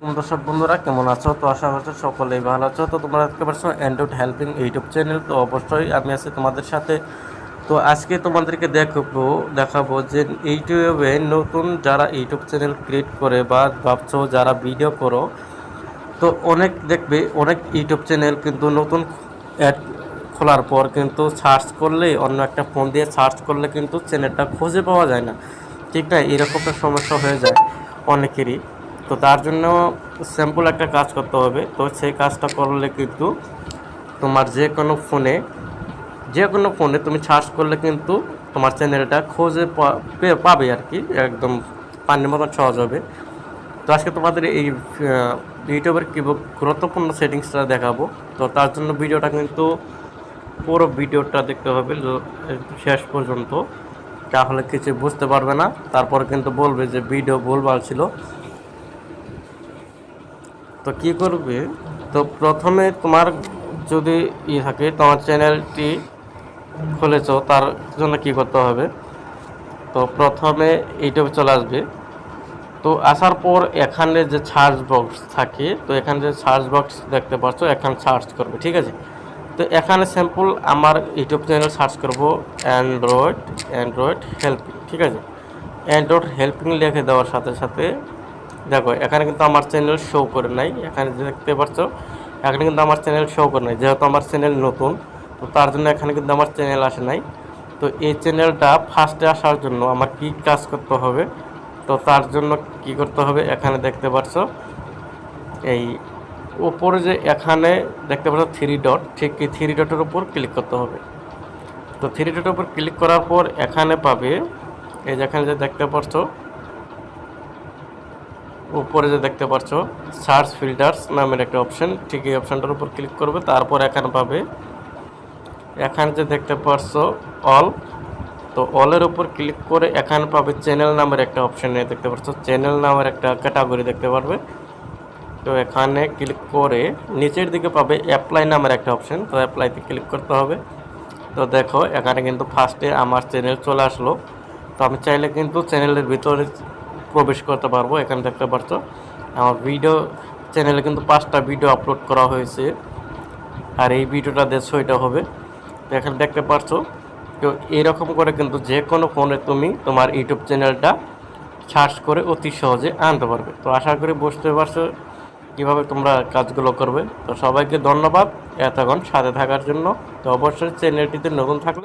দর্শক বন্ধুরা কেমন আছো? তো আশা করছি সকলেই ভালো আছো। তো তোমরা দেখতে পাচ্ছ অ্যান্ড্রয়েড হেল্পিং ইউটিউব চ্যানেল। তো অবশ্যই আমি আছি তোমাদের সাথে। তো আজকে তোমাদেরকে দেখাবো যে ইউটিউবে নতুন যারা ইউটিউব চ্যানেল ক্রিয়েট করে বা ভাবছো যারা ভিডিও করো, তো অনেক ইউটিউব চ্যানেল কিন্তু নতুন অ্যাড খোলার পর কিন্তু সার্চ করলে, অন্য একটা ফোন দিয়ে সার্চ করলে কিন্তু চ্যানেলটা খুঁজে পাওয়া যায় না, ঠিক না? এরকম একটা সমস্যা হয়ে যায় অনেকেরই। তো তার জন্য সিম্পল একটা কাজ করতে হবে। তো সেই কাজটা করলে কিন্তু তোমার যে কোনো ফোনে তুমি সার্চ করলে কিন্তু তোমার চ্যানেলটা খুঁজে পাবে আর কি, একদম পানির মতন সহজ হবে। তো আজকে তোমাদের এই ইউটিউবের কি গুরুত্বপূর্ণ সেটিংসটা দেখাবো। তো তার জন্য পুরো ভিডিওটা দেখতে হবে শেষ পর্যন্ত, তাহলে কিছু বুঝতে পারবে না, তারপর কিন্তু বলবে যে ভিডিও ভুলভাল ছিল। তো কি করবে, তো প্রথমে তোমার যদি থাকে তোমার চ্যানেলটি খুলেছো, তার জন্য কি করতে হবে, তো প্রথমে ইউটিউবে চলে আসবে। তো আসার পর এখানে যে সার্চ বক্স থাকে, তো এখানে যে সার্চ বক্স দেখতে পাচ্ছ, এখানে সার্চ করবে, ঠিক আছে? তো এখানে সিম্পল আমার ইউটিউব চ্যানেল সার্চ করব অ্যান্ড্রয়েড হেল্পিং, ঠিক আছে? অ্যান্ড্রয়েড হেল্পিং লিখে দেওয়ার সাথে সাথে দেখো এখানে কিন্তু আমার চ্যানেল শো করে নাই। এখানে যে দেখতে পাচ্ছ, এখানে কিন্তু আমার চ্যানেল শো করে নাই, যেহেতু আমার চ্যানেল নতুন। তো তার জন্য এখানে কিন্তু আমার চ্যানেল আসে নাই। তো এই চ্যানেলটা ফার্স্টে আসার জন্য আমার কি কাজ করতে হবে, তো তার জন্য কি করতে হবে, এখানে দেখতে পাচ্ছ এই উপরে যে এখানে দেখতে পাচ্ছ থ্রি ডট, ঠিক এই থ্রি ডটের উপর ক্লিক করতে হবে। তো থ্রি ডটের উপর ক্লিক করার পর এখানে পাবে, এই যে এখানে যে দেখতে পাচ্ছ উপরে যে দেখতে পাচ্ছ সার্চ ফিল্টার্স নামের একটা অপশন, ঠিক এই অপশানটার উপর ক্লিক করবে। তারপর এখানে পাবে, এখানে যে দেখতে পাচ্ছ অল, তো অলের উপর ক্লিক করে এখানে পাবে চ্যানেল নামের একটা অপশন, দেখতে পাচ্ছ চ্যানেল নামের একটা ক্যাটাগরি দেখতে পারবে। তো এখানে ক্লিক করে নিচের দিকে পাবে অ্যাপ্লাই নামের একটা অপশন, তো অ্যাপ্লাইতে ক্লিক করতে হবে। তো দেখো এখানে কিন্তু ফার্স্টে আমার চ্যানেল চলে আসলো। তো আমি চাইলে কিন্তু চ্যানেলের ভিতরে প্রবেশ করতে পারবো। এখানে দেখতে পাচ্ছ আমার চ্যানেলে কিন্তু 5টা ভিডিও আপলোড করা হয়েছে, আর এই ভিডিওটা 150টা হবে। তো এখানে দেখতে পাচ্ছ। তো এরকম করে কিন্তু যে কোনো ফোনে তুমি তোমার ইউটিউব চ্যানেলটা সার্চ করে অতি সহজে আনতে পারবে। তো আশা করি বুঝতে পারছো কীভাবে তোমরা কাজগুলো করবে। তো সবাইকে ধন্যবাদ এতক্ষণ সাথে থাকার জন্য। তো অবশ্যই চ্যানেলটিতে নতুন থাকলে